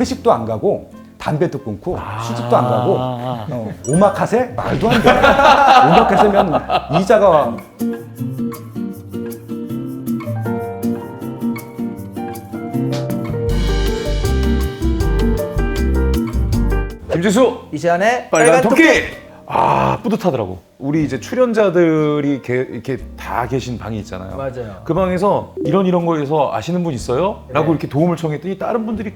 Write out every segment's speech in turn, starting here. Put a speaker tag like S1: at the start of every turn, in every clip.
S1: 회식도 안 가고 담배도 끊고 수집도 안 가고 오마카세? 말도 안 돼. 오마카세면 이자가
S2: 김지수
S3: 이시안의
S2: 빨간 토끼. 아 뿌듯하더라고. 우리 이제 출연자들이 이렇게 다 계신 방이 있잖아요.
S3: 맞아요.
S2: 그 방에서 이런 거에서 아시는 분 있어요? 라고
S3: 네.
S2: 이렇게 도움을 청했더니 다른 분들이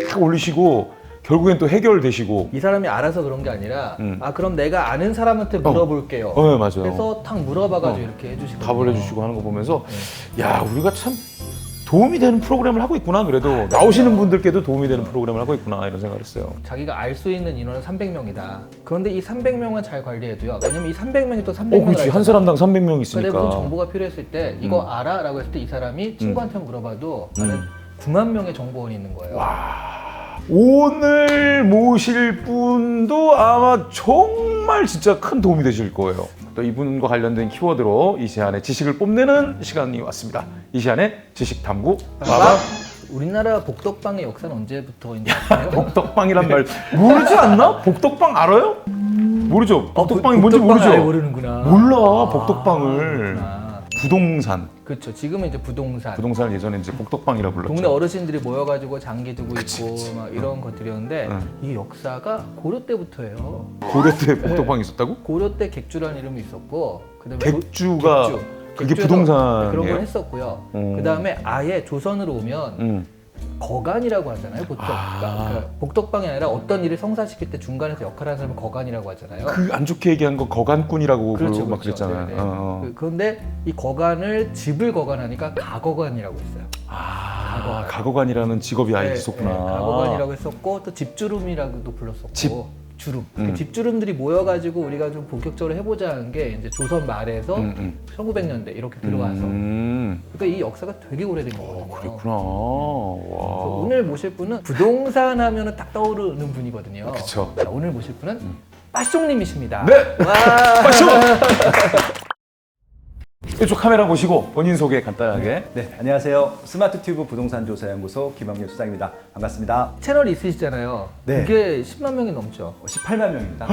S2: 쫙 올리시고 결국엔 또 해결되시고.
S3: 이 사람이 알아서 그런 게 아니라 아 그럼 내가 아는 사람한테 물어볼게요.
S2: 네, 맞아요.
S3: 그래서 탁 물어봐가지고 이렇게 해주시고
S2: 답을 해주시고 하는 거 보면서 야 우리가 참 도움이 되는 프로그램을 하고 있구나. 그래도 나오시는 분들께도 도움이 되는 프로그램을 하고 있구나 이런 생각을 했어요.
S3: 자기가 알 수 있는 인원은 300명이다. 그런데 이 300명은 잘 관리해도요. 왜냐면 이 300명이 또 300명을
S2: 그렇지. 한 사람당 300명 있으니까.
S3: 근데 무슨 정보가 필요했을 때 이거 알아? 라고 했을 때 이 사람이 친구한테 물어봐도 나는 9만 명의 정보원이 있는 거예요.
S2: 오늘 모실 분도 아마 정말 진짜 큰 도움이 되실 거예요. 또 이분과 관련된 키워드로 이시안의 지식을 뽐내는 시간이 왔습니다. 이시안의 지식 탐구 마법.
S3: 우리나라 복덕방의 역사는 언제부터 있나요?
S2: 복덕방이란 말 모르지 않나? 복덕방 알아요? 모르죠? 복덕방이 뭔지 모르죠?
S3: 아예 모르는구나.
S2: 몰라 복덕방을.
S3: 그렇구나.
S2: 부동산.
S3: 그렇죠. 지금은 이제 부동산을
S2: 예전에 이제 복덕방이라 불렀죠.
S3: 동네 어르신들이 모여가지고 장기 두고 있고 막 이런 것들이었는데 이 역사가 고려 때부터예요.
S2: 고려 때 복덕방이 있었다고?
S3: 고려 때 객주라는 이름이 있었고 그다음에
S2: 객주가 그게
S3: 객주에서
S2: 부동산이에요?
S3: 그런 걸 했었고요. 그다음에 아예 조선으로 오면 거간이라고 하잖아요. 보통 그러니까 복덕방이 아니라 어떤 일을 성사시킬 때 중간에서 역할하는 사람을 거간이라고 하잖아요.
S2: 그 안 좋게 얘기한 거 거간꾼이라고
S3: 그렇죠,
S2: 막
S3: 그렇죠.
S2: 그랬잖아요.
S3: 네네. 그런데 이 거간을 집을 거간하니까 가거간이라고 했어요.
S2: 가거간이라는 직업이 아예 있었구나.
S3: 가거간이라고 했었고 또 집주름이라고도 불렀었고.
S2: 집.
S3: 주름. 그 집주름들이 모여가지고 우리가 좀 본격적으로 해보자 한 게 이제 조선 말에서 1900년대 이렇게 들어와서. 그러니까 이 역사가 되게 오래된 거거든요.
S2: 그랬구나. 와.
S3: 오늘 모실 분은 부동산 하면은 딱 떠오르는 분이거든요.
S2: 그쵸.
S3: 자, 오늘 모실 분은 빠숑님이십니다.
S2: 네.
S3: 와.
S2: 빠숑! 이쪽 카메라 보시고 본인 소개 간단하게.
S1: 네, 안녕하세요. 스마트튜브 부동산조사연구소 김학렬 수장입니다. 반갑습니다.
S3: 채널이 있으시잖아요.
S1: 네.
S3: 그게 10만 명이 넘죠.
S1: 18만 명입니다.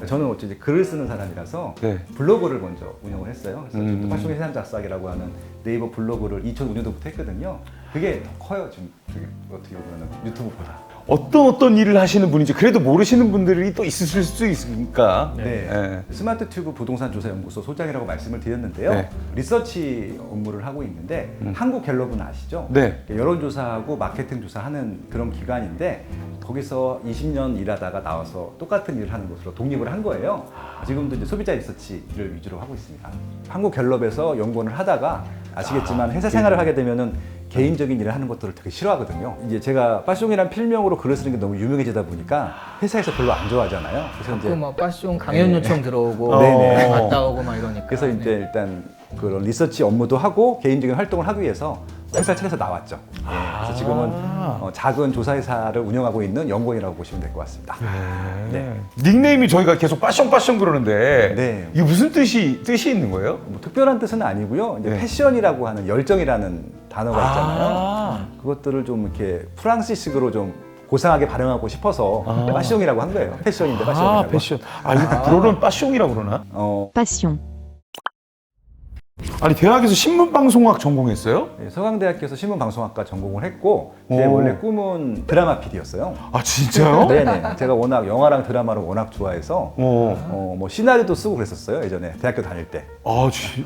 S1: 저는 어쩐지 글을 쓰는 사람이라서
S2: 네.
S1: 블로그를 먼저 운영을 했어요. 그래서 파쇼의 세상작사기라고 하는 네이버 블로그를 2005년도부터 했거든요. 그게 더 커요, 지금. 그게 어떻게 보면 유튜브보다.
S2: 어떤 일을 하시는 분인지 그래도 모르시는 분들이 또 있으실 수 있으니까.
S1: 네.
S2: 네.
S1: 스마트튜브 부동산조사연구소 소장이라고 말씀을 드렸는데요.
S2: 네.
S1: 리서치 업무를 하고 있는데 한국갤럽은 아시죠?
S2: 네.
S1: 여론조사하고 마케팅 조사하는 그런 기관인데 거기서 20년 일하다가 나와서 똑같은 일을 하는 곳으로 독립을 한 거예요. 지금도 이제 소비자 리서치를 위주로 하고 있습니다. 한국갤럽에서 연구원을 하다가 아시겠지만 회사 생활을 하게 되면은 개인적인 일을 하는 것들을 되게 싫어하거든요. 이제 제가 빠숑이란 필명으로 글을 쓰는 게 너무 유명해지다 보니까 회사에서 별로 안 좋아하잖아요. 그래서
S3: 자꾸 막 빠숑 강연 요청 들어오고
S1: 네네.
S3: 갔다 오고 막 이러니까.
S1: 그래서 이제 일단 그런 리서치 업무도 하고 개인적인 활동을 하기 위해서 회사를 차려서 나왔죠. 그래서 지금은 작은 조사회사를 운영하고 있는 연구원이라고 보시면 될 것 같습니다.
S2: 네. 닉네임이 저희가 계속 빠숑 그러는데
S1: 네.
S2: 이게 무슨 뜻이 있는 거예요?
S1: 뭐 특별한 뜻은 아니고요. 이제
S2: 네.
S1: 패션이라고 하는 열정이라는 단어가 있잖아요. 그것들을 좀 이렇게 프랑스식으로 좀 고상하게 발음하고 싶어서 빠숑이라고 한 거예요. 패션인데 빠숑이라고.
S2: 패션. 이거 불어는 빠숑이라고 그러나?
S4: passion,
S2: 아니 대학에서 신문방송학 전공했어요?
S1: 네, 서강대학교에서 신문방송학과 전공을 했고 제
S2: 오.
S1: 원래 꿈은 드라마 PD였어요.
S2: 아 진짜요?
S1: 네네. 제가 워낙 영화랑 드라마를 워낙 좋아해서 뭐 시나리오도 쓰고 그랬었어요. 예전에 대학교 다닐 때.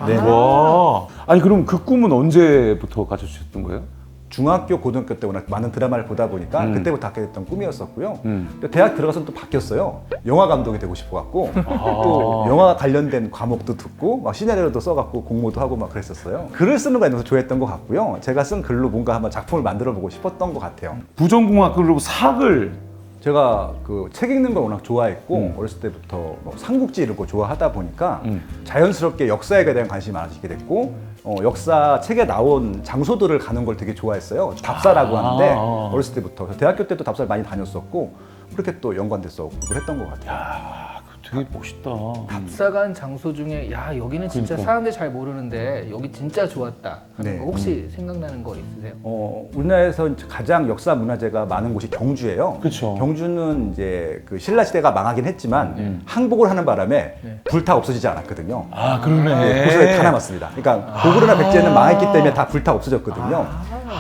S2: 네. 와. 아니 그럼 그 꿈은 언제부터 가져주셨던 거예요?
S1: 중학교, 고등학교 때 워낙 많은 드라마를 보다 보니까 그때부터 갖게 됐던 꿈이었었고요.
S2: 음.
S1: 근데 대학 들어가서는 또 바뀌었어요. 영화 감독이 되고 싶어갖고 또 영화 관련된 과목도 듣고 막 시나리오도 써갖고 공모도 하고 막 그랬었어요. 글을 쓰는 거에 대해서 좋아했던 것 같고요. 제가 쓴 글로 뭔가 한번 작품을 만들어보고 싶었던 것 같아요.
S2: 부전공학으로 사학을.
S1: 제가 그 책 읽는 걸 워낙 좋아했고 어렸을 때부터 뭐 삼국지 이런 거 좋아하다 보니까 자연스럽게 역사에 대한 관심이 많아지게 됐고 역사 책에 나온 장소들을 가는 걸 되게 좋아했어요. 답사라고 하는데 어렸을 때부터 대학교 때도 답사를 많이 다녔었고 그렇게 또 연관돼서 공부를 했던 것 같아요.
S2: 되게 멋있다.
S3: 답사간 장소 중에 야 여기는 진짜
S2: 그러니까.
S3: 사람들이 잘 모르는데 여기 진짜 좋았다 하는
S1: 네.
S3: 거 혹시 생각나는 거 있으세요?
S1: 우리나라에서 가장 역사 문화재가 많은 곳이 경주예요.
S2: 그쵸.
S1: 경주는 이제 그 신라 시대가 망하긴 했지만 항복을 하는 바람에
S3: 네.
S1: 불타 없어지지 않았거든요.
S2: 아 그러네.
S1: 고소에 다 남았습니다. 그러니까 고구려나 백제는 망했기 때문에 다 불타 없어졌거든요.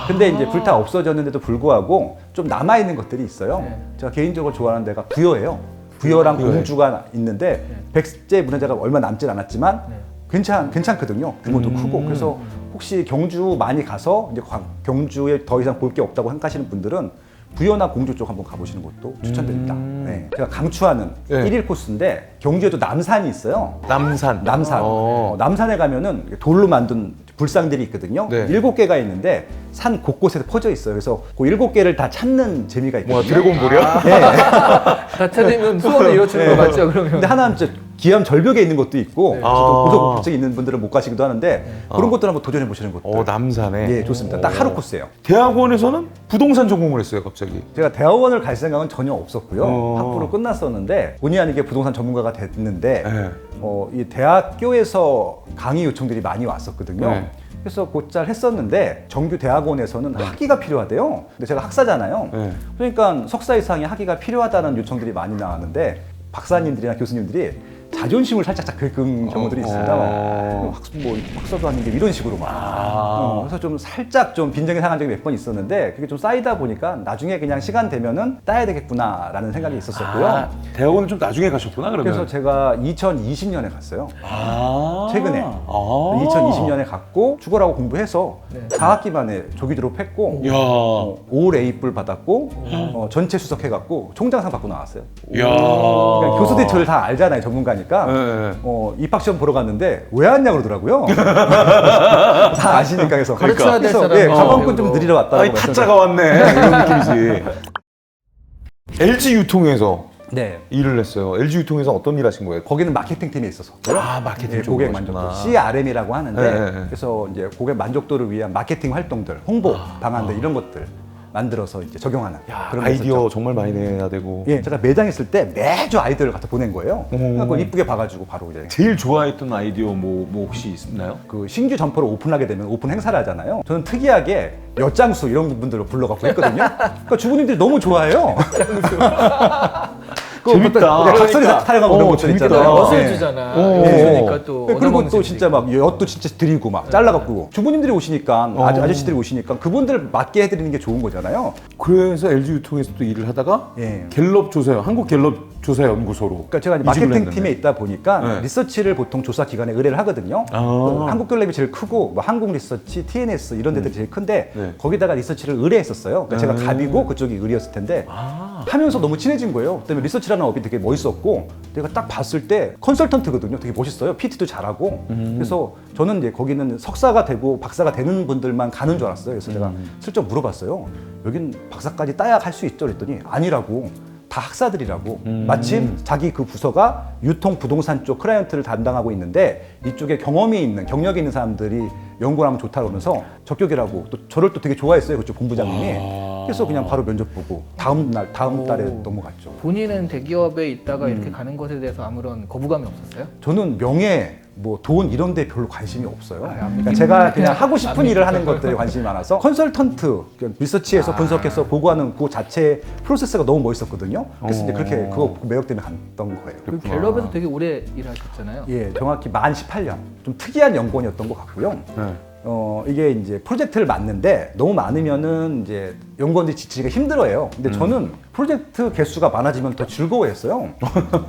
S1: 근데 이제 불타 없어졌는데도 불구하고 좀 남아 있는 것들이 있어요.
S3: 네.
S1: 제가 개인적으로 좋아하는 데가 부여예요. 부여랑
S2: 부여에.
S1: 공주가 있는데 백제 문화재가 얼마 남진 않았지만
S3: 네.
S1: 괜찮거든요. 규모도 크고. 그래서 혹시 경주 많이 가서 이제 경주에 더 이상 볼 게 없다고 생각하시는 분들은 부여나 공주 쪽 한번 가보시는 것도 추천드립니다. 네. 제가 강추하는
S2: 네.
S1: 1일 코스인데 경주에도 남산이 있어요.
S2: 남산.
S1: 남산. 남산에 가면은 돌로 만든 불상들이 있거든요.
S2: 네.
S1: 7개가 있는데 산 곳곳에 퍼져 있어요. 그래서 그 7개를 다 찾는 재미가 있거든요.
S2: 뭐야 드래곤볼이야?
S1: 네.
S3: 다 찾으면 소원을 이뤄주는 거 맞죠? 그러면
S1: 근데 하나는 진짜 기암 절벽에 있는 것도 있고
S3: 네.
S1: 고소공포증 있는 분들은 못 가시기도 하는데 그런 것들 한번 도전해 보시는 것도
S2: 남산에.
S1: 예, 좋습니다. 딱 하루 코스예요.
S2: 대학원에서는 부동산 전공을 했어요 갑자기.
S1: 제가 대학원을 갈 생각은 전혀 없었고요.
S2: 어.
S1: 학부로 끝났었는데 본의 아니게 부동산 전문가가 됐는데
S2: 네.
S1: 이 대학교에서 강의 요청들이 많이 왔었거든요.
S2: 네.
S1: 그래서 곧잘 했었는데 정규 대학원에서는 학위가 필요하대요. 근데 제가 학사잖아요.
S2: 네.
S1: 그러니까 석사 이상의 학위가 필요하다는 요청들이 많이 나왔는데 박사님들이나 교수님들이 자존심을 살짝 긁은 경우들이 있습니다. 학사도 아닌 게 이런 식으로 막. 그래서 좀 살짝 좀 빈정이 상한 적이 몇 번 있었는데 그게 좀 쌓이다 보니까 나중에 그냥 시간 되면은 따야 되겠구나라는 생각이 있었었고요.
S2: 대학원을 좀 나중에 가셨구나 그러면.
S1: 그래서 제가 2020년에 갔어요. 최근에.
S2: 아.
S1: 2020년에 갔고 축구라고 공부해서
S3: 네.
S1: 4학기 만에 조기 졸업했고
S2: 야.
S1: 올 A뿔 받았고 전체 수석해갖고 총장상 받고 나왔어요.
S2: 야.
S1: 그러니까 교수들이 저를 다 알잖아요, 전문가니까.
S2: 네.
S1: 입학시험 보러 갔는데 왜 왔냐 그러더라고요. 다 아시니까 그래서.
S3: 가르쳐야 될
S1: 그래서,
S3: 사람.
S1: 예, 가방끈 좀 드리러 왔다고.
S2: 아니 타짜가 왔네 이런 느낌이지. LG 유통에서
S1: 네.
S2: 일을 했어요. LG 유통에서 어떤 일 하신 거예요?
S1: 거기는 마케팅 팀에 있었어요.
S2: 아, 마케팅
S1: 예,
S2: 쪽으로
S1: 고객
S2: 하셨구나.
S1: 만족도 CRM이라고 하는데
S2: 네, 네.
S1: 그래서 이제 고객 만족도를 위한 마케팅 활동들, 홍보 방안들 이런 것들 만들어서 이제 적용하는 그런 게
S2: 아이디어
S1: 있었죠.
S2: 정말 많이 내야 되고.
S1: 예, 제가 매장 있을 때 매주 아이디어를 갖다 보낸 거예요. 그걸 이쁘게 봐가지고 바로 이제
S2: 제일 좋아했던 아이디어 뭐 혹시 있나요?
S1: 그 신규 점포를 오픈하게 되면 오픈 행사를 하잖아요. 저는 특이하게 엿장수 이런 분들을 불러갖고 했거든요. 그러니까 주부님들이 너무 좋아해요.
S2: 재밌다.
S1: 각설이 타령하고 그런 것들
S2: 재밌다.
S1: 있잖아요.
S3: 멋을
S1: 예.
S3: 주잖아.
S2: 어.
S3: 그러니까 또
S1: 그리고
S3: 얻어먹는
S1: 또
S3: 재미도
S1: 진짜
S3: 있고.
S1: 막 엿도 진짜 드리고 막 잘라갖고 주부님들이 오시니까 아저씨들이 오시니까 그분들 맞게 해드리는 게 좋은 거잖아요.
S2: 그래서 LG 유통에서 또 일을 하다가
S1: 예.
S2: 갤럽 조사, 한국 갤럽 조사 연구소로.
S1: 그러니까 제가 이제
S2: 이직을
S1: 마케팅
S2: 했는데.
S1: 팀에 있다 보니까
S2: 네.
S1: 리서치를 보통 조사 기관에 의뢰를 하거든요. 한국갤럽이 제일 크고 뭐 한국 리서치, TNS 이런 데들이 제일 큰데
S2: 네.
S1: 거기다가 리서치를 의뢰했었어요. 그러니까 제가 갑이고 그쪽이 의뢰였을 텐데 하면서 너무 친해진 거예요. 그다음에 리서치라는 업이 되게 멋있었고 내가 딱 봤을 때 컨설턴트거든요. 되게 멋있어요. PT도 잘하고. 그래서 저는 이제 거기는 석사가 되고 박사가 되는 분들만 가는 줄 알았어요. 그래서 제가 슬쩍 물어봤어요. 여긴 박사까지 따야 할 수 있죠? 그랬더니 아니라고. 다 학사들이라고. 마침 자기 그 부서가 유통 부동산 쪽 클라이언트를 담당하고 있는데 이쪽에 경험이 있는 경력이 있는 사람들이 연구를 하면 좋다고 그러면서 적격이라고 또 저를 또 되게 좋아했어요. 그쪽 본부장님이. 그래서 그냥 바로 면접 보고 다음 달에 넘어갔죠.
S3: 본인은 대기업에 있다가 이렇게 가는 것에 대해서 아무런 거부감이 없었어요?
S1: 저는 명예, 뭐 돈 이런 데 별로 관심이 없어요.
S3: 안
S1: 그러니까
S3: 믿기는
S1: 제가
S3: 안
S1: 그냥 하고 싶은
S3: 믿기는
S1: 일을 하는 것들에 관심이 많아서 컨설턴트, 그러니까 리서치해서 분석해서 보고하는 그 자체 프로세스가 너무 멋있었거든요. 그래서 이제 그렇게 그거 보고 매력 때문에 갔던 거예요.
S3: 그 갤럽에서 되게 오래 일하셨잖아요.
S1: 예, 정확히 만 18년. 좀 특이한 연구원이었던 것 같고요.
S2: 네.
S1: 이게 이제 프로젝트를 맡는데 너무 많으면은 이제 연구원들이 지치기가 힘들어요. 근데 저는 프로젝트 개수가 많아지면 더 즐거워했어요.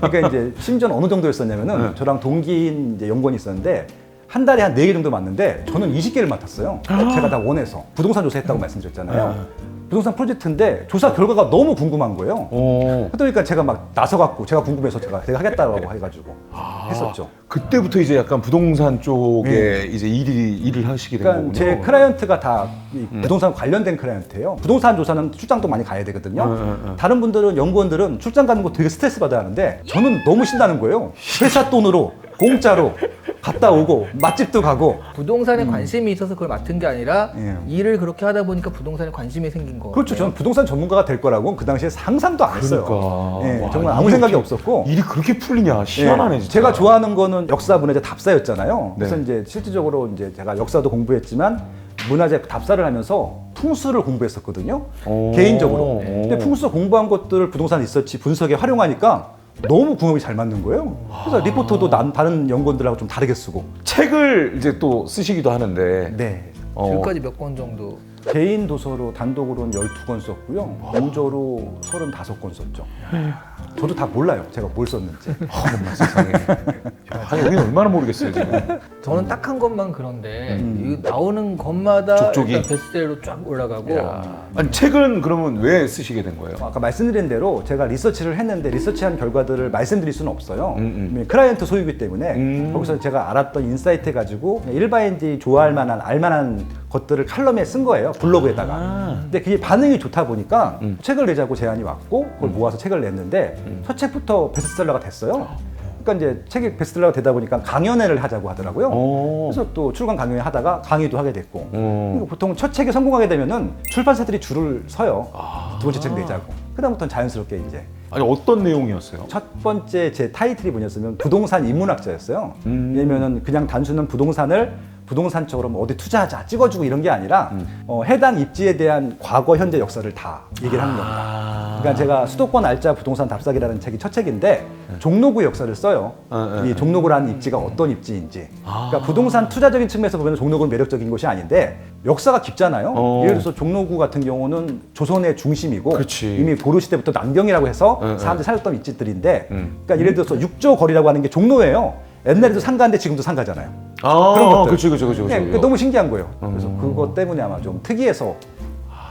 S1: 그러니까 이제 심지어는 어느 정도였었냐면은 저랑 동기인 이제 연구원이 있었는데 한 달에 한 4개 정도 맡는데 저는 20개를 맡았어요. 제가 다 원해서. 부동산 조사했다고 말씀드렸잖아요. 부동산 프로젝트인데 조사 결과가 너무 궁금한 거예요. 그러니까 제가 막 나서갖고 제가 궁금해서 제가 하겠다고 해가지고 했었죠.
S2: 그때부터 이제 약간 부동산 쪽에 이제 일을 하시게 된
S1: 그러니까
S2: 거군요.
S1: 제 클라이언트가 다 이 부동산 관련된 클라이언트예요. 부동산 조사는 출장도 많이 가야 되거든요. 다른 분들은 연구원들은 출장 가는 거 되게 스트레스 받아야 하는데 저는 너무 신나는 거예요. 회사 돈으로 공짜로 갔다 오고 맛집도 가고.
S3: 부동산에 관심이 있어서 그걸 맡은 게 아니라
S1: 예.
S3: 일을 그렇게 하다 보니까 부동산에 관심이 생긴 거.
S1: 그렇죠. 저는 부동산 전문가가 될 거라고 그 당시에 상상도 안 했어요.
S2: 그러니까.
S1: 예,
S2: 와,
S1: 정말
S2: 일이
S1: 아무 생각이
S2: 이렇게-
S1: 없었고.
S2: 일이 그렇게 풀리냐 희한하네
S1: 예,
S2: 진짜.
S1: 제가 좋아하는 거는 역사문화재 답사였잖아요. 그래서
S2: 네.
S1: 이제 실질적으로 이제 제가 역사도 공부했지만 문화재 답사를 하면서 풍수를 공부했었거든요.
S2: 오.
S1: 개인적으로. 근데 풍수 공부한 것들을 부동산 리서치 분석에 활용하니까 너무 궁합이 잘 맞는 거예요. 그래서 리포터도 다른 연구원들하고 좀 다르게 쓰고.
S2: 책을 이제 또 쓰시기도 하는데.
S1: 네.
S3: 지금까지 몇 권 정도?
S1: 개인 도서로 단독으로는 12권 썼고요. 공저로 35권 썼죠. 저도 다 몰라요. 제가 뭘 썼는지.
S2: 엄마 세상에. 아니 여기는 얼마나 모르겠어요 지금.
S3: 저는 딱 한 것만 그런데 이거 나오는 것마다
S2: 족족이?
S3: 일단 베스트셀러로 쫙 올라가고
S2: 아니 책은 그러면 왜 쓰시게 된 거예요?
S1: 아까 말씀드린 대로 제가 리서치를 했는데 리서치한 결과들을 말씀드릴 수는 없어요. 클라이언트 소유기 때문에 거기서 제가 알았던 인사이트 가지고 그냥 일반인들이 좋아할 만한 알만한 것들을 칼럼에 쓴 거예요. 블로그에다가. 근데 그게 반응이 좋다 보니까 책을 내자고 제안이 왔고 그걸 모아서 책을 냈는데 첫 책부터 베스트셀러가 됐어요. 그러니까 이제 책이 베스트셀러가 되다 보니까 강연회를 하자고 하더라고요. 그래서 또 출간 강연회 하다가 강의도 하게 됐고. 그리고 보통 첫 책이 성공하게 되면은 출판사들이 줄을 서요. 두 번째 책 내자고. 그다음부터는 자연스럽게 이제
S2: 아니 어떤 내용이었어요?
S1: 첫 번째 제 타이틀이 뭐냐면 부동산 인문학자였어요. 왜냐면은 그냥 단순한 부동산적으로 뭐 어디 투자하자 찍어주고 이런 게 아니라 해당 입지에 대한 과거 현재 역사를 다 얘기를 하는 겁니다. 그러니까 제가 수도권 알짜 부동산 답사기라는 책이 첫 책인데 종로구 역사를 써요. 이 종로구라는 입지가 어떤 입지인지. 그러니까 부동산 투자적인 측면에서 보면 종로구는 매력적인 곳이 아닌데 역사가 깊잖아요. 예를 들어서 종로구 같은 경우는 조선의 중심이고
S2: 그치.
S1: 이미 고려시대부터 남경이라고 해서 사람들이 살았던 입지들인데 그러니까 예를 들어서 육조 거리라고 하는 게 종로예요. 옛날에도 상가인데 지금도 상가잖아요. 그런 것들.
S2: 그렇죠.
S1: 네, 너무 신기한 거예요. 그래서 그것 때문에 아마 좀 특이해서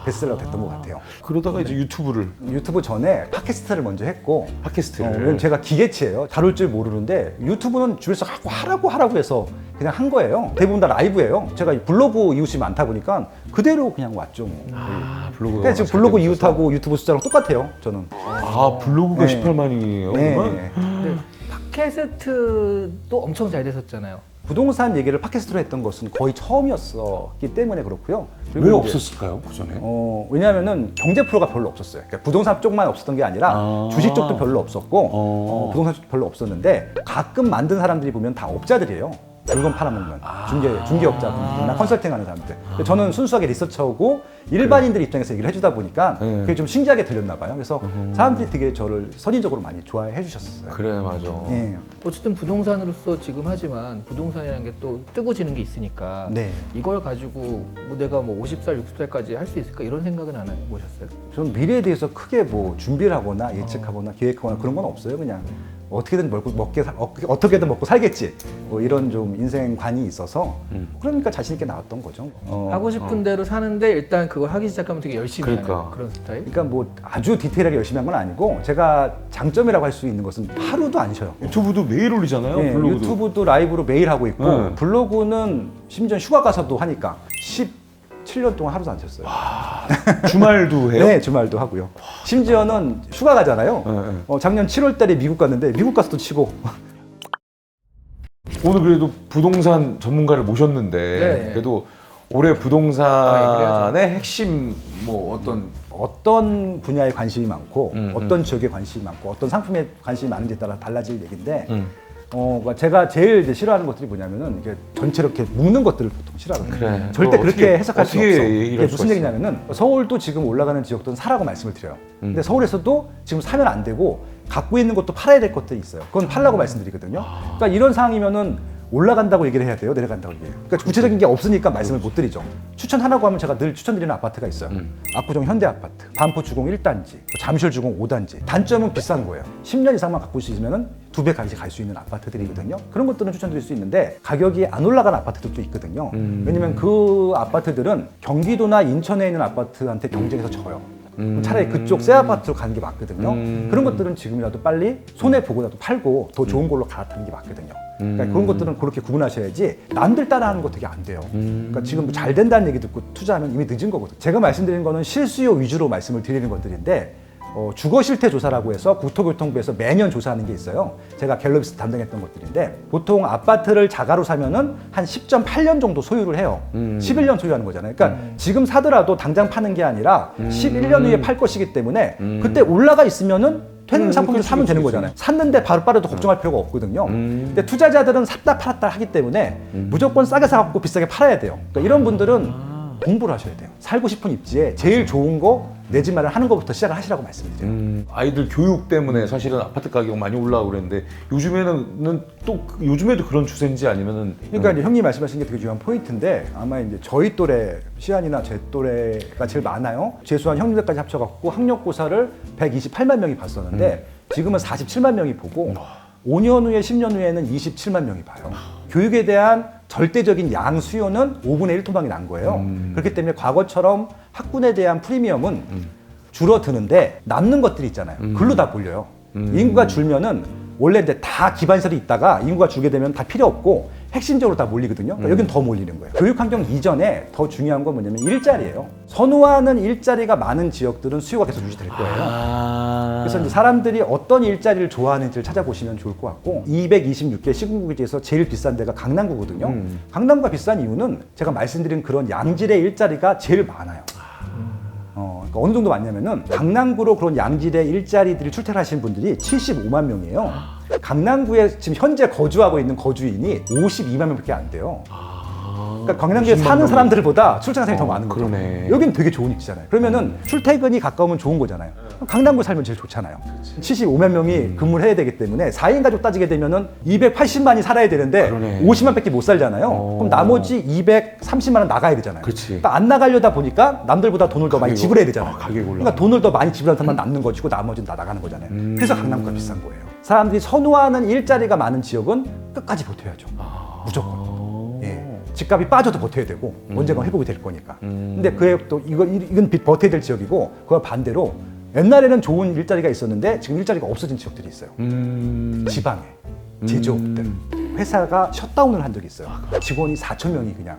S1: 베스트셀러가 됐던 것 같아요.
S2: 그러다가 이제 유튜브를
S1: 유튜브 전에 팟캐스트를 먼저 했고
S2: 팟캐스트를.
S1: 왜냐면 제가 기계치예요. 다룰 줄 모르는데 유튜브는 주변에서 하라고 해서 그냥 한 거예요. 대부분 다 라이브예요. 제가 블로그 이웃이 많다 보니까 그대로 그냥 왔죠. 뭐.
S2: 블로그가
S1: 그러니까 지금 블로그 이웃하고 유튜브 숫자랑 똑같아요. 저는.
S2: 블로그가
S1: 네.
S2: 18만이에요.
S1: 네.
S3: 근데 팟캐스트도 엄청 잘 됐었잖아요.
S1: 부동산 얘기를 팟캐스트로 했던 것은 거의 처음이었기 때문에 그렇고요.
S2: 왜
S1: 그리고 이제
S2: 없었을까요 그 전에?
S1: 왜냐하면은 경제 프로가 별로 없었어요. 그러니까 부동산 쪽만 없었던 게 아니라 주식 쪽도 별로 없었고 부동산 쪽도 별로 없었는데 가끔 만든 사람들이 보면 다 업자들이에요. 물건 팔아먹는 중개업자분들이나 컨설팅하는 사람들. 근데 저는 순수하게 리서처하고 일반인들 입장에서 얘기를 해주다 보니까 그게 좀 신기하게 들렸나 봐요. 그래서 사람들이 되게 저를 선인적으로 많이 좋아해 주셨어요.
S2: 그래 맞아.
S1: 예.
S3: 어쨌든 부동산으로서 지금 하지만 부동산이라는 게 또 뜨고 지는 게 있으니까
S1: 네.
S3: 이걸 가지고 뭐 내가 뭐 50살, 60살까지 할 수 있을까 이런 생각은 안 해보셨어요?
S1: 저는 미래에 대해서 크게 뭐 준비를 하거나 예측하거나 계획하거나 그런 건 없어요. 그냥 어떻게든 어떻게든 먹고 살겠지. 뭐 이런 좀 인생관이 있어서 그러니까 자신 있게 나왔던 거죠.
S3: 하고 싶은 대로 사는데 일단 그걸 하기 시작하면 되게 열심히
S2: 그러니까.
S3: 하는 그런 스타일?
S1: 그러니까 뭐 아주 디테일하게 열심히 한 건 아니고 제가 장점이라고 할 수 있는 것은 하루도 안 쉬어요.
S2: 유튜브도 매일 올리잖아요.
S1: 네,
S2: 블로그도.
S1: 유튜브도 라이브로 매일 하고 있고
S2: 네.
S1: 블로그는 심지어 휴가 가서도 하니까 17년 동안 하루도 안 쉬었어요.
S2: 주말도 해요?
S1: 네, 주말도 하고요. 심지어는 휴가 가잖아요.
S2: 네.
S1: 작년 7월 달에 미국 갔는데 미국 가서도 치고
S2: 오늘 그래도 부동산 전문가를 모셨는데
S3: 네.
S2: 그래도 올해 부동산의 핵심 뭐
S1: 어떤 분야에 관심이 많고 어떤 지역에 관심이 많고 어떤 상품에 관심이 많은지에 따라 달라질 얘기인데 그러니까 제가 제일 이제 싫어하는 것들이 뭐냐면은 이게 전체로 이렇게 묶는 것들을 보통 싫어하거든요.
S2: 그래.
S1: 절대
S2: 그거
S1: 그렇게
S2: 어떻게-
S1: 해석할 수
S2: 어떻게
S1: 없어.
S2: 얘기를
S1: 이게
S2: 할
S1: 무슨
S2: 수가
S1: 얘기냐면은 서울도 지금 올라가는 지역들은 사라고 말씀을 드려요. 근데 서울에서도 지금 사면 안 되고 갖고 있는 것도 팔아야 될 것들이 있어요. 그건 팔라고 말씀드리거든요. 그러니까 이런 상황이면은 올라간다고 얘기를 해야 돼요? 내려간다고 얘기해요? 그러니까 구체적인 게 없으니까 말씀을 못 드리죠. 추천하라고 하면 제가 늘 추천드리는 아파트가 있어요. 압구정 현대아파트, 반포 주공 1단지, 잠실 주공 5단지. 단점은 비싼 거예요. 10년 이상만 갖고 있으면 2배 가까이 갈 수 있는 아파트들이거든요. 그런 것들은 추천드릴 수 있는데 가격이 안 올라간 아파트들도 있거든요. 왜냐면 그 아파트들은 경기도나 인천에 있는 아파트한테 경쟁해서 져요. 차라리 그쪽 새 아파트로 가는 게 맞거든요. 그런 것들은 지금이라도 빨리 손해 보고라도 팔고 더 좋은 걸로 갈아타는 게 맞거든요. 그러니까 그런 것들은 그렇게 구분하셔야지 남들 따라하는 거 되게 안 돼요. 그러니까 지금 잘 된다는 얘기 듣고 투자하면 이미 늦은 거거든요. 제가 말씀드리는 거는 실수요 위주로 말씀을 드리는 것들인데 주거 실태 조사라고 해서 국토교통부에서 매년 조사하는 게 있어요. 제가 갤럽에서 담당했던 것들인데 보통 아파트를 자가로 사면은 한 10.8년 정도 소유를 해요. 11년 소유하는 거잖아요. 그러니까 지금 사더라도 당장 파는 게 아니라 11년 후에 팔 것이기 때문에 그때 올라가 있으면은 되는 상품을
S2: 그렇지,
S1: 사면 되는
S2: 그렇지.
S1: 거잖아요. 샀는데 바로 빠르도 걱정할 필요가 없거든요. 근데 투자자들은 샀다 팔았다 하기 때문에 무조건 싸게 사갖고 비싸게 팔아야 돼요. 그러니까 이런 분들은 공부를 하셔야 돼요. 살고 싶은 입지에 제일 좋은 거 내 집 마련 하는 것부터 시작을 하시라고 말씀드려요.
S2: 아이들 교육 때문에 사실은 아파트 가격 많이 올라가고 그랬는데 요즘에는 또 요즘에도 그런 추세인지 아니면은
S1: 그러니까 이제 형님 말씀하신 게 되게 중요한 포인트인데 아마 이제 저희 또래 시안이나 제 또래가 제일 많아요. 재수한 형님들까지 합쳐갖고 학력고사를 128만 명이 봤었는데 지금은 47만 명이 보고 5년 후에 10년 후에는 27만 명이 봐요. 교육에 대한 절대적인 양 수요는 5분의 1 토막이 난 거예요. 그렇기 때문에 과거처럼 학군에 대한 프리미엄은 줄어드는데 남는 것들이 있잖아요. 글로 다 몰려요. 인구가 줄면은 원래 이제 다 기반시설이 있다가 인구가 줄게 되면 다 필요 없고 핵심적으로 다 몰리거든요. 그러니까 여긴 더 몰리는 거예요. 교육 환경 이전에 더 중요한 건 뭐냐면 일자리예요. 선호하는 일자리가 많은 지역들은 수요가 계속 유지될 거예요. 그래서 이제 사람들이 어떤 일자리를 좋아하는지를 찾아보시면 좋을 것 같고 226개 시군구에 중에서 제일 비싼 데가 강남구거든요. 강남구가 비싼 이유는 제가 말씀드린 그런 양질의 일자리가 제일 많아요. 그러니까 어느 정도 많냐면은 강남구로 그런 양질의 일자리들이 출퇴하시는 분들이 75만 명이에요. 강남구에 지금 현재 거주하고 있는 거주인이 52만 명밖에 안 돼요. 그러니까 강남구에 사는 사람들보다 출퇴근 사람이 더 많은 거죠.
S2: 그러네.
S1: 여긴 되게 좋은 입지잖아요. 그러면은 출퇴근이 가까우면 좋은 거잖아요. 강남구 살면 제일 좋잖아요. 75만 명이 근무를 해야 되기 때문에 4인 가족 따지게 되면은 280만이 살아야 되는데
S2: 그러네.
S1: 50만밖에 못 살잖아요. 그럼 나머지 230만 원 나가야 되잖아요.
S2: 그렇지.
S1: 그러니까 안 나가려다 보니까 남들보다 돈을 더 많이
S2: 가격이
S1: 지불해야 되잖아요.
S2: 가격이 올라가.
S1: 그러니까 돈을 더 많이 지불하는 사람만 남는 것이고 나머지는 다 나가는 거잖아요. 그래서 강남구가 비싼 거예요. 사람들이 선호하는 일자리가 많은 지역은 끝까지 버텨야죠. 무조건. 예. 집값이 빠져도 버텨야 되고 언젠가 회복이 될 거니까. 근데 그에 또 이건 버텨야 될 지역이고 그와 반대로 옛날에는 좋은 일자리가 있었는데 지금 일자리가 없어진 지역들이 있어요. 지방에 제조업들 회사가 셧다운을 한 적이 있어요. 직원이 4천 명이 그냥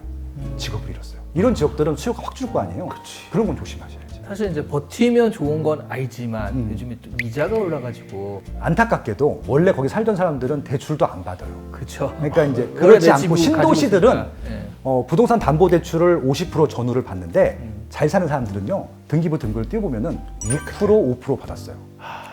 S1: 직업을 잃었어요. 이런 지역들은 수요가 확 줄 거 아니에요. 그런 건 조심하셔야지.
S3: 사실 이제 버티면 좋은 건 알지만 요즘에 또 이자가 올라가지고
S1: 안타깝게도 원래 거기 살던 사람들은 대출도 안 받아요.
S3: 그렇죠.
S1: 그러니까 이제
S3: 원래
S1: 그렇지
S3: 내
S1: 않고
S3: 집을
S1: 신도시들은
S3: 가지고 있으니까.
S1: 부동산 담보대출을 50% 전후를 받는데 잘 사는 사람들은요 등기부 등급을 띄워보면은 6% 5% 받았어요.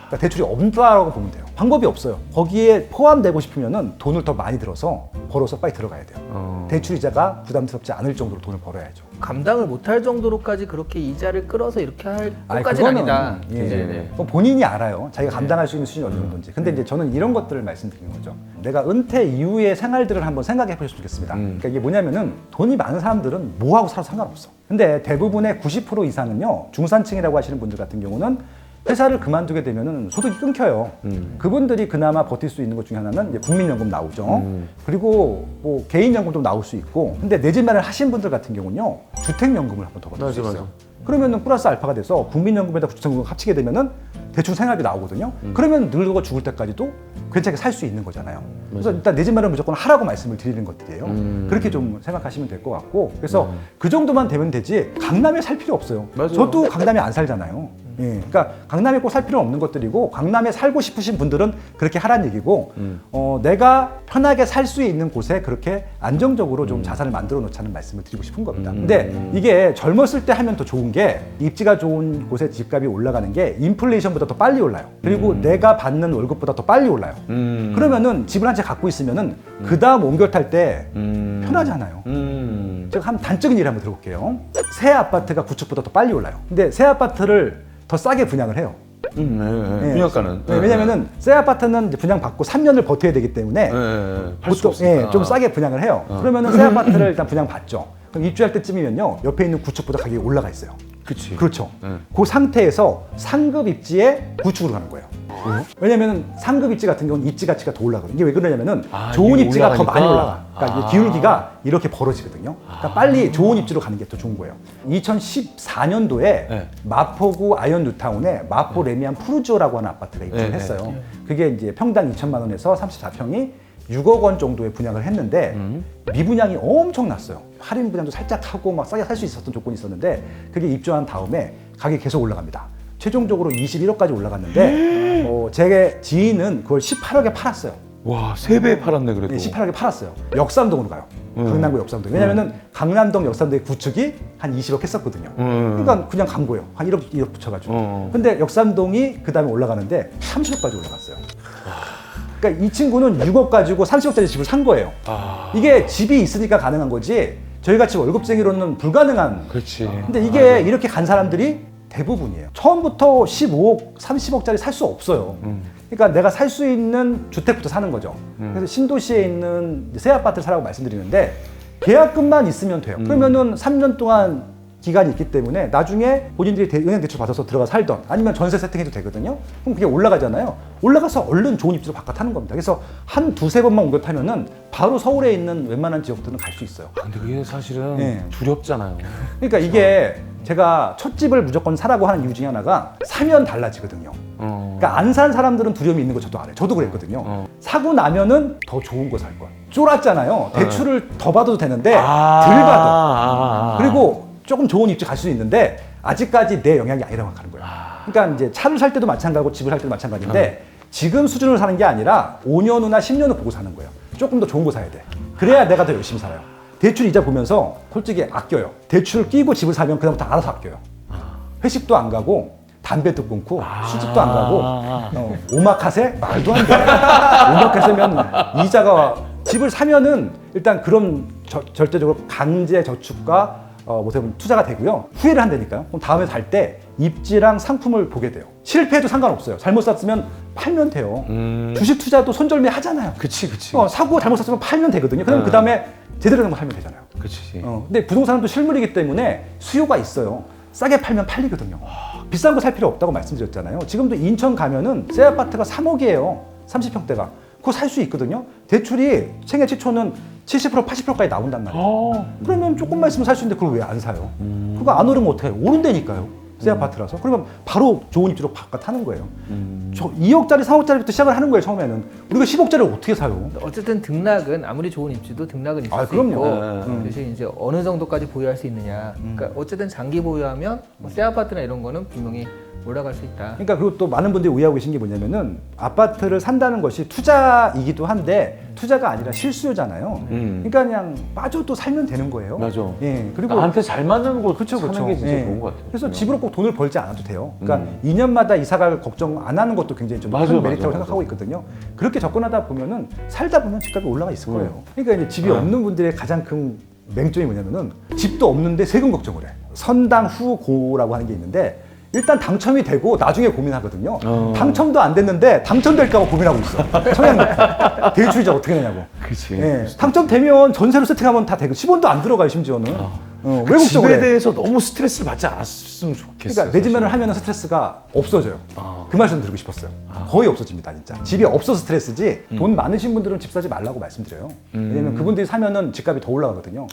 S1: 그러니까 대출이 없다라고 보면 돼요. 방법이 없어요. 거기에 포함되고 싶으면은 돈을 더 많이 들어서 벌어서 빨리 들어가야 돼요. 대출 이자가 부담스럽지 않을 정도로 돈을 벌어야죠.
S3: 감당을 못할 정도로까지 그렇게 이자를 끌어서 이렇게 할
S1: 아니,
S3: 것까지는
S1: 그거는,
S3: 아니다.
S1: 예,
S3: 네네.
S1: 그건 본인이 알아요. 자기가 감당할 수 있는 수준이 어느 정도인지. 근데 이제 저는 이런 것들을 말씀드리는 거죠. 내가 은퇴 이후의 생활들을 한번 생각해 보셨으면 좋겠습니다. 그러니까 이게 뭐냐면은 돈이 많은 사람들은 뭐 하고 살아도 상관없어. 근데 대부분의 90% 이상은요, 중산층이라고 하시는 분들 같은 경우는 회사를 그만두게 되면은 소득이 끊겨요. 그분들이 그나마 버틸 수 있는 것 중에 하나는 이제 국민연금 나오죠. 그리고 뭐 개인연금도 나올 수 있고. 근데 내 집 마련 하신 분들 같은 경우는요, 주택연금을 한번 더 받을 수 있어요. 그러면은 플러스 알파가 돼서 국민연금에다 주택연금 합치게 되면은 대충 생활비 나오거든요. 그러면 늙어 죽을 때까지도 괜찮게 살 수 있는 거잖아요. 그래서 일단 내 집 마련 무조건 하라고 말씀을 드리는 것들이에요. 그렇게 좀 생각하시면 될 것 같고. 그래서 그 정도만 되면 되지 강남에 살 필요 없어요.
S2: 맞아요.
S1: 저도 강남에 안 살잖아요. 예, 그러니까 강남에 꼭 살 필요는 없는 것들이고 강남에 살고 싶으신 분들은 그렇게 하라는 얘기고 내가 편하게 살 수 있는 곳에 그렇게 안정적으로 좀 자산을 만들어 놓자는 말씀을 드리고 싶은 겁니다. 근데 이게 젊었을 때 하면 더 좋은 게 입지가 좋은 곳에 집값이 올라가는 게 인플레이션보다 더 빨리 올라요. 그리고 내가 받는 월급보다 더 빨리 올라요. 그러면은 집을 한 채 갖고 있으면은 그 다음 옮겨 탈 때 편하잖아요. 제가 한 단적인 일 한번 들어볼게요. 새 아파트가 구축보다 더 빨리 올라요. 근데 새 아파트를 더 싸게 분양을 해요. 네.
S2: 분양가는.
S1: 네, 왜냐면은 새 아파트는 이제 분양 받고 3년을 버텨야 되기 때문에 보통 좀 싸게 분양을 해요. 그러면은 새 아파트를 일단 분양 받죠. 그럼 입주할 때쯤이면요 옆에 있는 구축보다 가격이 올라가 있어요.
S2: 그치.
S1: 그렇죠. 그 상태에서 상급 입지에 구축으로 가는 거예요. 왜냐면 상급 입지 같은 경우는 입지 가치가 더 올라가거든요. 이게 왜 그러냐면은 좋은
S2: 이게
S1: 입지가 더
S2: 올라가니까?
S1: 많이 올라가. 그러니까 이게 기울기가 이렇게 벌어지거든요. 그러니까 빨리 좋은 입지로 가는 게 더 좋은 거예요. 2014년도에
S2: 네.
S1: 마포구 아이언 뉴타운에 마포 레미안 푸르지오라고 하는 아파트가 입주를
S2: 네,
S1: 했어요. 그게 이제 평당 2천만 원에서 34평이 6억 원 정도에 분양을 했는데 미분양이 엄청났어요. 할인 분양도 살짝 하고 막 싸게 살 수 있었던 조건이 있었는데 그게 입주한 다음에 가격이 계속 올라갑니다. 최종적으로 21억까지 올라갔는데 제 지인은 그걸 18억에 팔았어요.
S2: 와, 3배 팔았네 그래도.
S1: 네, 18억에 팔았어요. 역삼동으로 가요. 강남구 역삼동. 왜냐면은 강남동 역삼동의 구축이 한 20억 했었거든요. 그러니까 그냥 간 거예요. 한 1억 붙여가지고. 근데 역삼동이 그 다음에 올라가는데 30억까지 올라갔어요. 그러니까 이 친구는 6억 가지고 30억짜리 집을 산 거예요. 이게 집이 있으니까 가능한 거지 저희같이 월급쟁이로는 불가능한.
S2: 그렇지.
S1: 근데 이게 이렇게 간 사람들이 대부분이에요. 처음부터 15억, 30억짜리 살 수 없어요. 그러니까 내가 살 수 있는 주택부터 사는 거죠. 그래서 신도시에 있는 새 아파트를 사라고 말씀드리는데 계약금만 있으면 돼요. 그러면은 3년 동안 기간이 있기 때문에 나중에 본인들이 은행 대출 받아서 들어가 살던 아니면 전세 세팅해도 되거든요. 그럼 그게 올라가잖아요. 올라가서 얼른 좋은 입지로 바꿔 타는 겁니다. 그래서 한 두세 번만 옮겨 타면은 바로 서울에 있는 웬만한 지역들은 갈 수 있어요.
S2: 근데 그게 사실은
S1: 네.
S2: 두렵잖아요.
S1: 그러니까 이게 제가 첫 집을 무조건 사라고 하는 이유 중에 하나가 사면 달라지거든요. 그러니까 안 산 사람들은 두려움이 있는 거 저도 알아요. 저도 그랬거든요. 사고 나면은 더 좋은 거 살 거야. 쫄았잖아요. 대출을 더 받아도 되는데 덜 받아. 그리고 조금 좋은 입지 갈 수 있는데 아직까지 내 영향이 아니라고 하는 거예요. 그러니까 이제 차를 살 때도 마찬가지고 집을 살 때도 마찬가지인데 지금 수준으로 사는 게 아니라 5년 후나 10년 후 보고 사는 거예요. 조금 더 좋은 거 사야 돼. 그래야 내가 더 열심히 살아요. 대출 이자 보면서 솔직히 아껴요. 대출을 끼고 집을 사면 그다음부터 알아서 아껴요. 회식도 안 가고 담배도 끊고 술집도 안 가고 오마카세? 말도 안 돼. 오마카세면 이자가 집을 사면은 일단 그런 절대적으로 강제 저축과 어떻게 보면 투자가 되고요. 후회를 한다니까요. 그럼 다음에 살 때 입지랑 상품을 보게 돼요. 실패해도 상관없어요. 잘못 샀으면 팔면 돼요. 주식 투자도 손절매 하잖아요.
S2: 그치.
S1: 사고 잘못 샀으면 팔면 되거든요. 그럼 그 다음에 제대로 된 거 팔면 되잖아요.
S2: 그치.
S1: 근데 부동산은 또 실물이기 때문에 수요가 있어요. 싸게 팔면 팔리거든요. 비싼 거 살 필요 없다고 말씀드렸잖아요. 지금도 인천 가면은 새 아파트가 3억이에요. 30평대가. 그거 살 수 있거든요. 대출이 생애 최초는 70% 80%까지 나온단 말이에요. 그러면 조금만 있으면 살 수 있는데 그걸 왜 안 사요? 그거 안 오르면 어떻게 해요? 오른다니까요. 새 아파트라서. 그러면 바로 좋은 입지로 바꿔 타는 거예요. 저 2억짜리, 3억짜리부터 시작을 하는 거예요, 처음에는. 우리가 10억짜리를 어떻게 사요?
S3: 어쨌든 등락은 아무리 좋은 입지도 등락은 있을 수
S1: 그럼요.
S3: 있고 대신 이제 어느 정도까지 보유할 수 있느냐. 그러니까 어쨌든 장기 보유하면 새 아파트나 이런 거는 분명히 올라갈 수 있다.
S1: 그러니까 그리고 또 많은 분들이 오해하고 계신 게 뭐냐면은 아파트를 산다는 것이 투자이기도 한데 투자가 아니라 실수요잖아요. 그러니까 그냥 빠져도 살면 되는 거예요.
S2: 맞아.
S1: 예. 그리고
S2: 나한테 잘 맞는 곳
S1: 그쵸.
S2: 사는 게 진짜
S1: 예.
S2: 좋은 것 같아요.
S1: 그래서 집으로 꼭 돈을 벌지 않아도 돼요. 그러니까 2년마다 이사갈 걱정 안 하는 것도 굉장히 좀 큰 메리트라고 생각하고 있거든요. 그렇게 접근하다 보면은 살다 보면 집값이 올라가 있을 거예요. 그러니까 이제 집이 없는 분들의 가장 큰 맹점이 뭐냐면은 집도 없는데 세금 걱정을 해. 선당 후고라고 하는 게 있는데 일단 당첨이 되고 나중에 고민하거든요. 당첨도 안 됐는데 당첨될까 봐 고민하고 있어. 청약 놓고. 대출이자 어떻게 되냐고.
S2: 그치.
S1: 예. 당첨되면 전세로 세팅하면 다 되고 10원도 안 들어가요, 심지어는. 왜
S2: 그
S1: 걱정을
S2: 집에
S1: 해?
S2: 대해서 너무 스트레스를 받지 않았으면 좋겠어요.
S1: 그러니까 매집면을 하면 스트레스가 없어져요. 그 말씀 드리고 싶었어요. 거의 없어집니다, 진짜. 집이 없어서 스트레스지 돈 많으신 분들은 집 사지 말라고 말씀드려요. 왜냐면 그분들이 사면은 집값이 더 올라가거든요.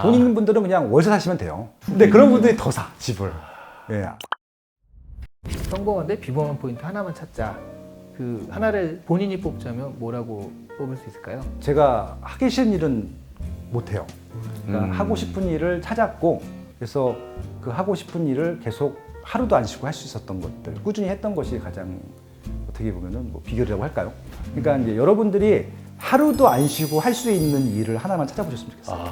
S1: 돈 있는 분들은 그냥 월세 사시면 돼요. 근데 그런 분들이 더 사, 집을. 예.
S3: 성공한데 비범한 포인트 하나만 찾자. 그 하나를 본인이 뽑자면 뭐라고 뽑을 수 있을까요?
S1: 제가 하기 싫은 일은 못해요. 그러니까 하고 싶은 일을 찾았고 그래서 그 하고 싶은 일을 계속 하루도 안 쉬고 할 수 있었던 것들 꾸준히 했던 것이 가장 어떻게 보면은 뭐 비결이라고 할까요? 그러니까 이제 여러분들이 하루도 안 쉬고 할 수 있는 일을 하나만 찾아보셨으면 좋겠어요.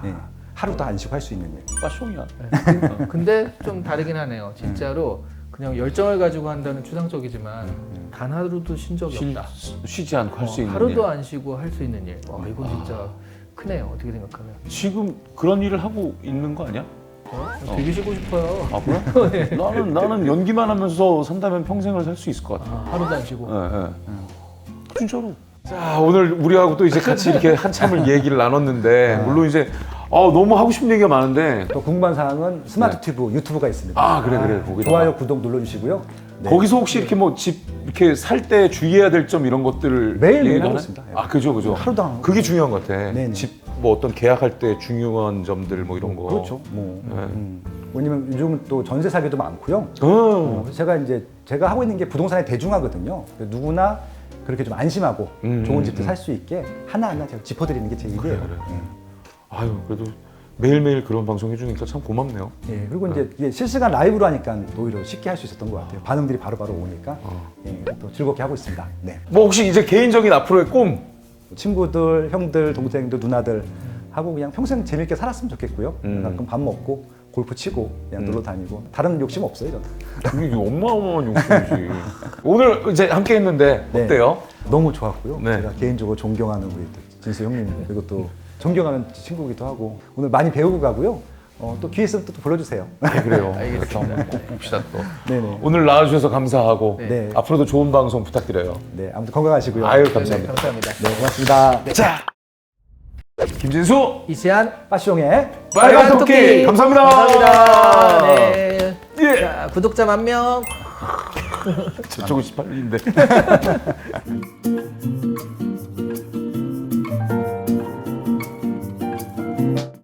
S1: 네. 하루도 안 쉬고 할 수 있는 일.
S2: 빠숑이야.
S3: 근데 좀 다르긴 하네요. 진짜로 그냥 열정을 가지고 한다는 추상적이지만 단 하루도 쉰 적이 없다.
S2: 쉬지 않고 할 수 있는
S3: 하루도
S2: 일.
S3: 안 쉬고 할 수 있는 일. 와, 이건 진짜 크네요. 어떻게 생각하면?
S2: 지금 그런 일을 하고 있는 거 아니야?
S3: 되게 쉬고 싶어요.
S2: 아 그래? 나는 연기만 하면서 산다면 평생을 살 수 있을 것 같아.
S3: 하루도 안 쉬고.
S2: 진짜로. 자 오늘 우리하고 또 이제 같이 이렇게 한참을 얘기를 나눴는데 물론 이제 너무 하고 싶은 얘기가 많은데
S1: 또 궁금한 사항은 스마트 튜브 유튜브가 있습니다.
S2: 그래 거기다가.
S1: 좋아요, 구독 눌러주시고요. 네.
S2: 거기서 혹시 이렇게 뭐 집 이렇게 살 때 주의해야 될 점 이런 것들을
S1: 매일
S2: 얘기도
S1: 하고
S2: 하나요?
S1: 있습니다. 예.
S2: 그죠.
S1: 하루도 안 하고.
S2: 그게 중요한 것 같아.
S1: 네네.
S2: 집 뭐 어떤 계약할 때 중요한 점들 뭐 이런 거.
S1: 그렇죠. 왜냐면 요즘은 또 전세 사기도 많고요. 제가 하고 있는 게 부동산의 대중화거든요. 누구나 그렇게 좀 안심하고 좋은 집도 살 수 있게 하나하나 제가 짚어드리는 게 제 일이에요.
S2: 아유 그래도 매일매일 그런 방송 해주니까 참 고맙네요.
S1: 예, 그리고 이제 이게 실시간 라이브로 하니까 오히려 쉽게 할 수 있었던 것 같아요. 반응들이 바로바로 오니까 예, 또 즐겁게 하고 있습니다. 네.
S2: 뭐 혹시 이제 개인적인 앞으로의 꿈?
S1: 친구들, 형들, 동생들, 누나들 하고 그냥 평생 재밌게 살았으면 좋겠고요. 가끔 밥 먹고 골프 치고 그냥 놀러 다니고 다른 욕심 없어요, 저는.
S2: 이게 어마어마한 욕심이지. 오늘 이제 함께 했는데
S1: 네.
S2: 어때요?
S1: 너무 좋았고요.
S2: 네.
S1: 제가 개인적으로 존경하는 우리 또 진수 형님 그리고 또 존경하는 친구기도 하고 오늘 많이 배우고 가고요. 또 기회 있으면 또 불러주세요.
S2: 네, 그래요.
S3: 알겠습니다.
S2: 한번 꼭 봅시다 또.
S1: 네네.
S2: 오늘 나와주셔서 감사하고
S1: 네.
S2: 앞으로도 좋은 방송 부탁드려요.
S1: 네, 아무튼 건강하시고요.
S2: 아유
S3: 네,
S2: 감사합니다.
S3: 감사합니다.
S1: 네, 고맙습니다.
S2: 자, 김진수
S3: 이시안
S1: 빠숑의
S2: 빨간 토끼 감사합니다.
S3: 감사합니다. 네.
S2: 예.
S3: 자, 구독자 10,000명.
S2: 저쪽은 18일인데.